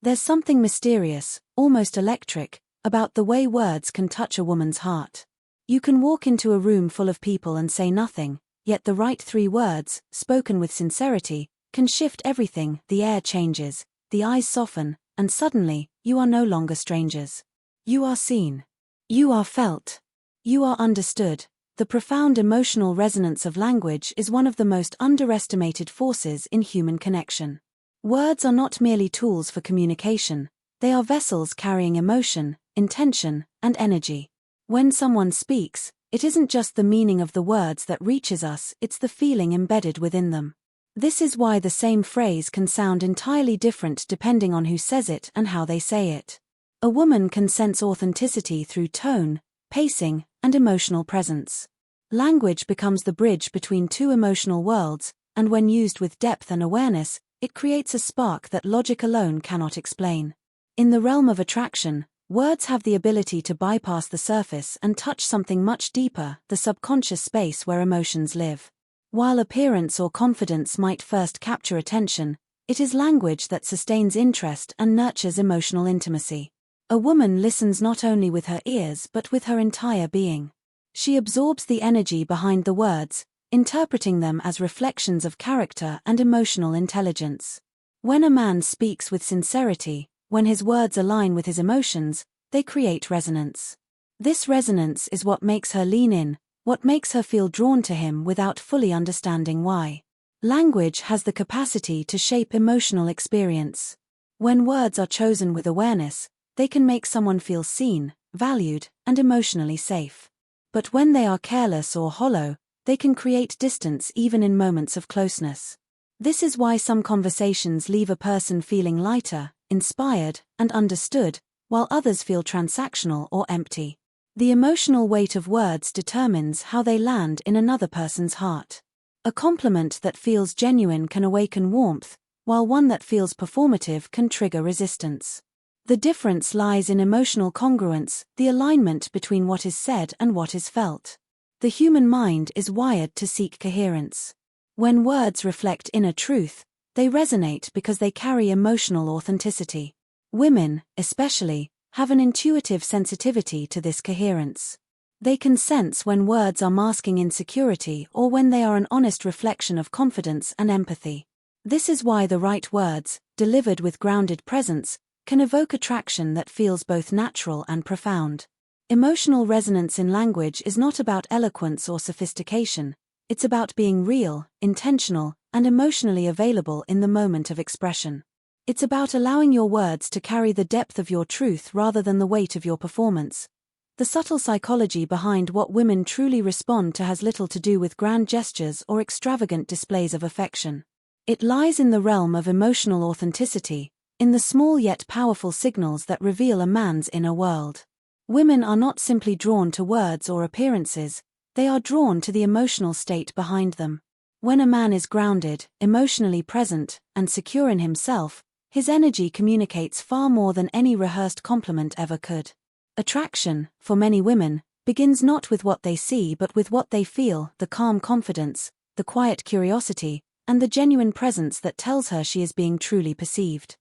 There's something mysterious, almost electric, about the way words can touch a woman's heart. You can walk into a room full of people and say nothing, yet the right 3 words, spoken with sincerity, can shift everything. The air changes, the eyes soften, and suddenly, you are no longer strangers. You are seen. You are felt. You are understood. The profound emotional resonance of language is one of the most underestimated forces in human connection. Words are not merely tools for communication, they are vessels carrying emotion, intention, and energy. When someone speaks, it isn't just the meaning of the words that reaches us, it's the feeling embedded within them. This is why the same phrase can sound entirely different depending on who says it and how they say it. A woman can sense authenticity through tone, pacing, and emotional presence. Language becomes the bridge between 2 emotional worlds, and when used with depth and awareness, it creates a spark that logic alone cannot explain. In the realm of attraction, words have the ability to bypass the surface and touch something much deeper, the subconscious space where emotions live. While appearance or confidence might first capture attention, it is language that sustains interest and nurtures emotional intimacy. A woman listens not only with her ears but with her entire being. She absorbs the energy behind the words, interpreting them as reflections of character and emotional intelligence. When a man speaks with sincerity, when his words align with his emotions, they create resonance. This resonance is what makes her lean in, what makes her feel drawn to him without fully understanding why. Language has the capacity to shape emotional experience. When words are chosen with awareness, they can make someone feel seen, valued, and emotionally safe. But when they are careless or hollow, they can create distance even in moments of closeness. This is why some conversations leave a person feeling lighter, inspired, and understood, while others feel transactional or empty. The emotional weight of words determines how they land in another person's heart. A compliment that feels genuine can awaken warmth, while one that feels performative can trigger resistance. The difference lies in emotional congruence, the alignment between what is said and what is felt. The human mind is wired to seek coherence. When words reflect inner truth, they resonate because they carry emotional authenticity. Women, especially, have an intuitive sensitivity to this coherence. They can sense when words are masking insecurity or when they are an honest reflection of confidence and empathy. This is why the right words, delivered with grounded presence, can evoke attraction that feels both natural and profound. Emotional resonance in language is not about eloquence or sophistication, it's about being real, intentional, and emotionally available in the moment of expression. It's about allowing your words to carry the depth of your truth rather than the weight of your performance. The subtle psychology behind what women truly respond to has little to do with grand gestures or extravagant displays of affection. It lies in the realm of emotional authenticity, in the small yet powerful signals that reveal a man's inner world. Women are not simply drawn to words or appearances, they are drawn to the emotional state behind them. When a man is grounded, emotionally present, and secure in himself, his energy communicates far more than any rehearsed compliment ever could. Attraction, for many women, begins not with what they see but with what they feel, the calm confidence, the quiet curiosity, and the genuine presence that tells her she is being truly perceived.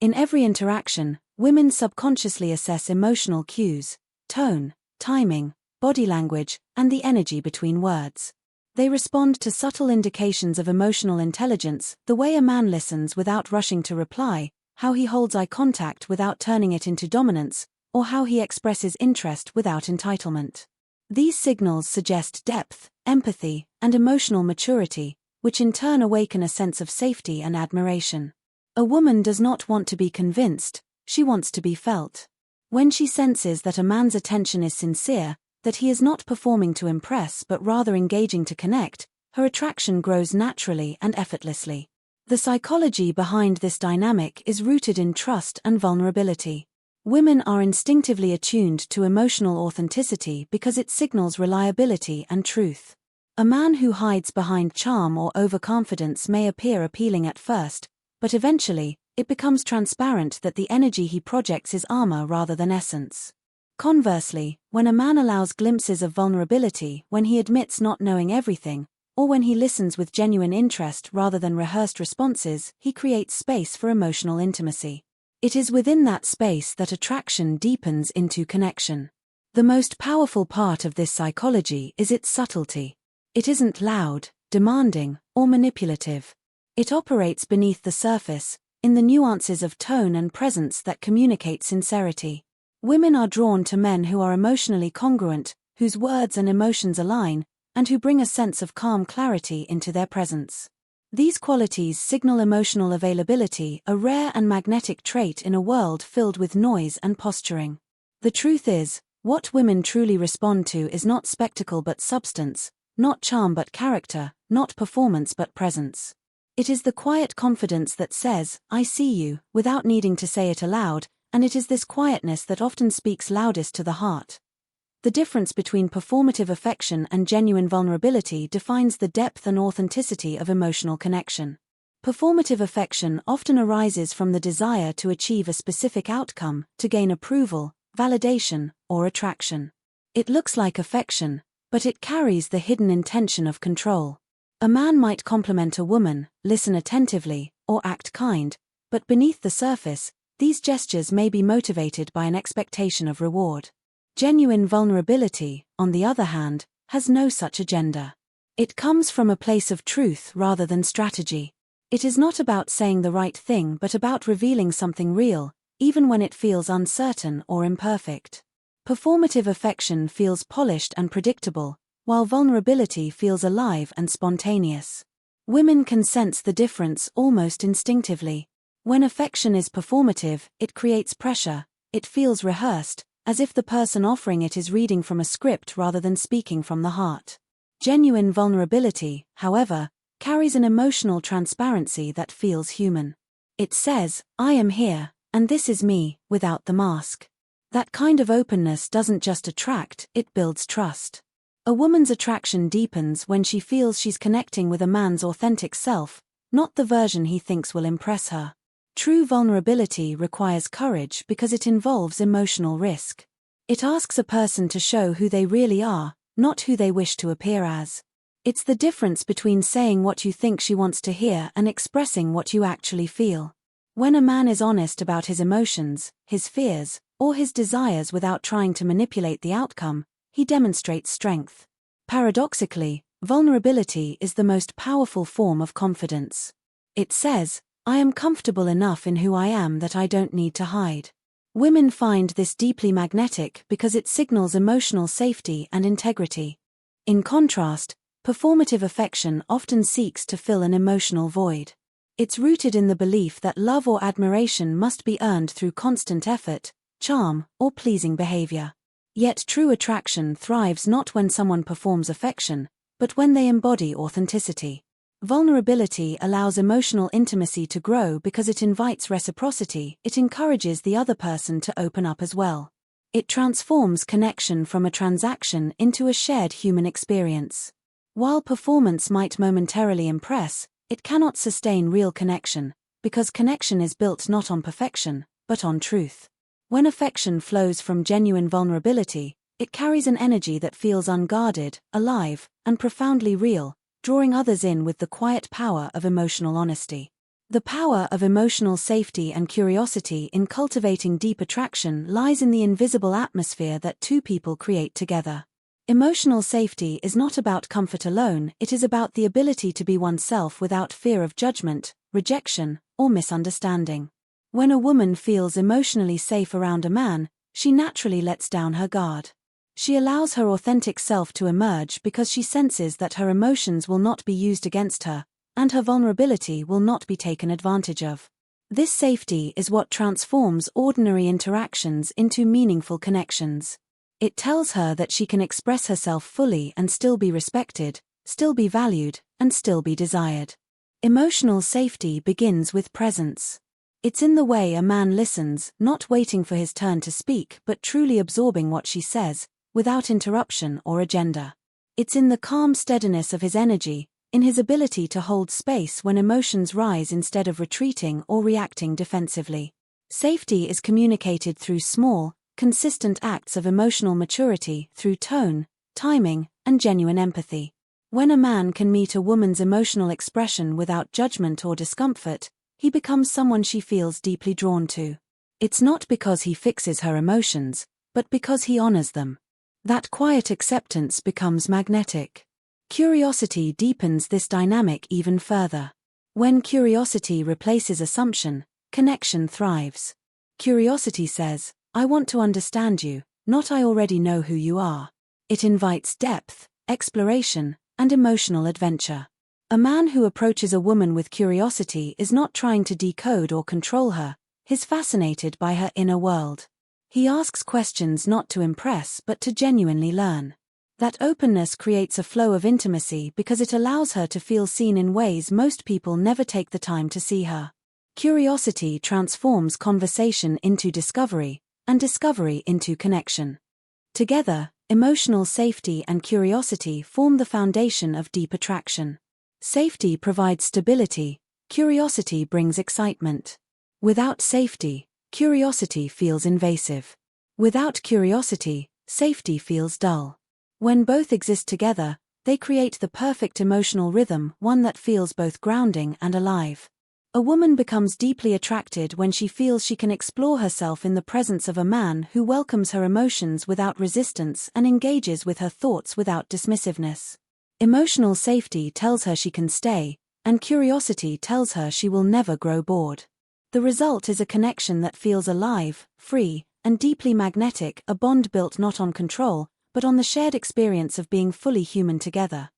In every interaction, women subconsciously assess emotional cues, tone, timing, body language, and the energy between words. They respond to subtle indications of emotional intelligence, the way a man listens without rushing to reply, how he holds eye contact without turning it into dominance, or how he expresses interest without entitlement. These signals suggest depth, empathy, and emotional maturity, which in turn awaken a sense of safety and admiration. A woman does not want to be convinced, she wants to be felt. When she senses that a man's attention is sincere, that he is not performing to impress but rather engaging to connect, her attraction grows naturally and effortlessly. The psychology behind this dynamic is rooted in trust and vulnerability. Women are instinctively attuned to emotional authenticity because it signals reliability and truth. A man who hides behind charm or overconfidence may appear appealing at first, but eventually, it becomes transparent that the energy he projects is armor rather than essence. Conversely, when a man allows glimpses of vulnerability, when he admits not knowing everything, or when he listens with genuine interest rather than rehearsed responses, he creates space for emotional intimacy. It is within that space that attraction deepens into connection. The most powerful part of this psychology is its subtlety. It isn't loud, demanding, or manipulative. It operates beneath the surface, in the nuances of tone and presence that communicate sincerity. Women are drawn to men who are emotionally congruent, whose words and emotions align, and who bring a sense of calm clarity into their presence. These qualities signal emotional availability, a rare and magnetic trait in a world filled with noise and posturing. The truth is, what women truly respond to is not spectacle but substance, not charm but character, not performance but presence. It is the quiet confidence that says, "I see you," without needing to say it aloud, and it is this quietness that often speaks loudest to the heart. The difference between performative affection and genuine vulnerability defines the depth and authenticity of emotional connection. Performative affection often arises from the desire to achieve a specific outcome, to gain approval, validation, or attraction. It looks like affection, but it carries the hidden intention of control. A man might compliment a woman, listen attentively, or act kind, but beneath the surface, these gestures may be motivated by an expectation of reward. Genuine vulnerability, on the other hand, has no such agenda. It comes from a place of truth rather than strategy. It is not about saying the right thing but about revealing something real, even when it feels uncertain or imperfect. Performative affection feels polished and predictable, while vulnerability feels alive and spontaneous. Women can sense the difference almost instinctively. When affection is performative, it creates pressure, it feels rehearsed, as if the person offering it is reading from a script rather than speaking from the heart. Genuine vulnerability, however, carries an emotional transparency that feels human. It says, "I am here, and this is me," without the mask. That kind of openness doesn't just attract, it builds trust. A woman's attraction deepens when she feels she's connecting with a man's authentic self, not the version he thinks will impress her. True vulnerability requires courage because it involves emotional risk. It asks a person to show who they really are, not who they wish to appear as. It's the difference between saying what you think she wants to hear and expressing what you actually feel. When a man is honest about his emotions, his fears, or his desires without trying to manipulate the outcome, he demonstrates strength. Paradoxically, vulnerability is the most powerful form of confidence. It says, "I am comfortable enough in who I am that I don't need to hide." Women find this deeply magnetic because it signals emotional safety and integrity. In contrast, performative affection often seeks to fill an emotional void. It's rooted in the belief that love or admiration must be earned through constant effort, charm, or pleasing behavior. Yet true attraction thrives not when someone performs affection, but when they embody authenticity. Vulnerability allows emotional intimacy to grow because it invites reciprocity, it encourages the other person to open up as well. It transforms connection from a transaction into a shared human experience. While performance might momentarily impress, it cannot sustain real connection, because connection is built not on perfection, but on truth. When affection flows from genuine vulnerability, it carries an energy that feels unguarded, alive, and profoundly real, drawing others in with the quiet power of emotional honesty. The power of emotional safety and curiosity in cultivating deep attraction lies in the invisible atmosphere that two people create together. Emotional safety is not about comfort alone, it is about the ability to be oneself without fear of judgment, rejection, or misunderstanding. When a woman feels emotionally safe around a man, she naturally lets down her guard. She allows her authentic self to emerge because she senses that her emotions will not be used against her, and her vulnerability will not be taken advantage of. This safety is what transforms ordinary interactions into meaningful connections. It tells her that she can express herself fully and still be respected, still be valued, and still be desired. Emotional safety begins with presence. It's in the way a man listens, not waiting for his turn to speak but truly absorbing what she says, without interruption or agenda. It's in the calm steadiness of his energy, in his ability to hold space when emotions rise instead of retreating or reacting defensively. Safety is communicated through small, consistent acts of emotional maturity, through tone, timing, and genuine empathy. When a man can meet a woman's emotional expression without judgment or discomfort, he becomes someone she feels deeply drawn to. It's not because he fixes her emotions, but because he honors them. That quiet acceptance becomes magnetic. Curiosity deepens this dynamic even further. When curiosity replaces assumption, connection thrives. Curiosity says, I want to understand you, not I already know who you are. It invites depth, exploration, and emotional adventure. A man who approaches a woman with curiosity is not trying to decode or control her, he's fascinated by her inner world. He asks questions not to impress but to genuinely learn. That openness creates a flow of intimacy because it allows her to feel seen in ways most people never take the time to see her. Curiosity transforms conversation into discovery, and discovery into connection. Together, emotional safety and curiosity form the foundation of deep attraction. Safety provides stability, curiosity brings excitement. Without safety, curiosity feels invasive. Without curiosity, safety feels dull. When both exist together, they create the perfect emotional rhythm, one that feels both grounding and alive. A woman becomes deeply attracted when she feels she can explore herself in the presence of a man who welcomes her emotions without resistance and engages with her thoughts without dismissiveness. Emotional safety tells her she can stay, and curiosity tells her she will never grow bored. The result is a connection that feels alive, free, and deeply magnetic, a bond built not on control, but on the shared experience of being fully human together.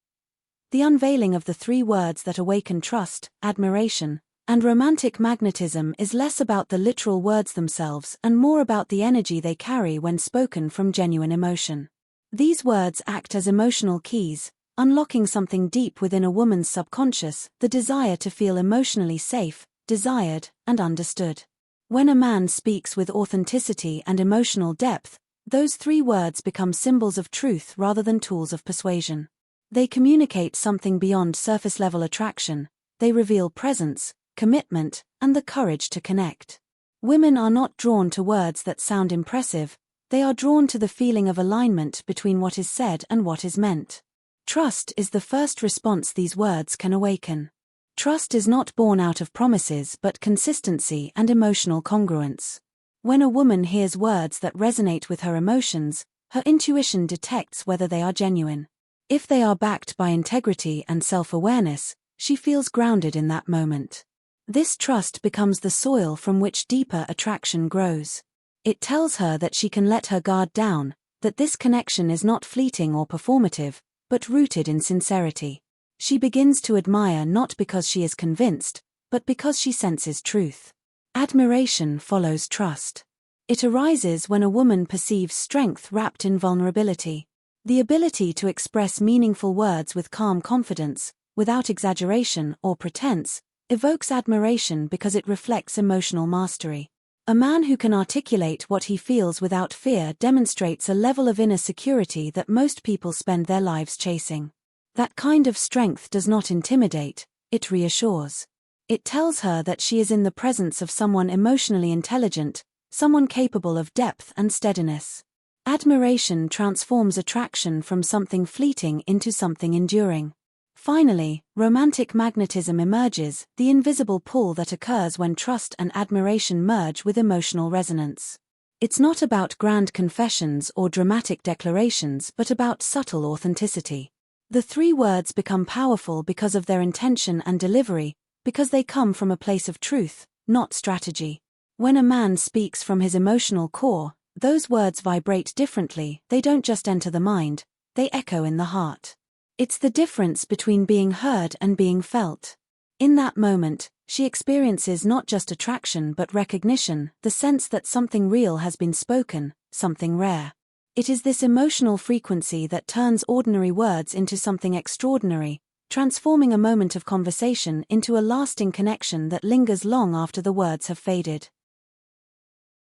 The unveiling of the three words that awaken trust, admiration, and romantic magnetism is less about the literal words themselves and more about the energy they carry when spoken from genuine emotion. These words act as emotional keys, unlocking something deep within a woman's subconscious, the desire to feel emotionally safe, desired, and understood. When a man speaks with authenticity and emotional depth, those three words become symbols of truth rather than tools of persuasion. They communicate something beyond surface-level attraction. They reveal presence, commitment, and the courage to connect. Women are not drawn to words that sound impressive, they are drawn to the feeling of alignment between what is said and what is meant. Trust is the first response these words can awaken. Trust is not born out of promises but consistency and emotional congruence. When a woman hears words that resonate with her emotions, her intuition detects whether they are genuine. If they are backed by integrity and self-awareness, she feels grounded in that moment. This trust becomes the soil from which deeper attraction grows. It tells her that she can let her guard down, that this connection is not fleeting or performative, but rooted in sincerity. She begins to admire not because she is convinced, but because she senses truth. Admiration follows trust. It arises when a woman perceives strength wrapped in vulnerability. The ability to express meaningful words with calm confidence, without exaggeration or pretense, evokes admiration because it reflects emotional mastery. A man who can articulate what he feels without fear demonstrates a level of inner security that most people spend their lives chasing. That kind of strength does not intimidate, it reassures. It tells her that she is in the presence of someone emotionally intelligent, someone capable of depth and steadiness. Admiration transforms attraction from something fleeting into something enduring. Finally, romantic magnetism emerges, the invisible pull that occurs when trust and admiration merge with emotional resonance. It's not about grand confessions or dramatic declarations but about subtle authenticity. The three words become powerful because of their intention and delivery, because they come from a place of truth, not strategy. When a man speaks from his emotional core, those words vibrate differently, they don't just enter the mind, they echo in the heart. It's the difference between being heard and being felt. In that moment, she experiences not just attraction but recognition, the sense that something real has been spoken, something rare. It is this emotional frequency that turns ordinary words into something extraordinary, transforming a moment of conversation into a lasting connection that lingers long after the words have faded.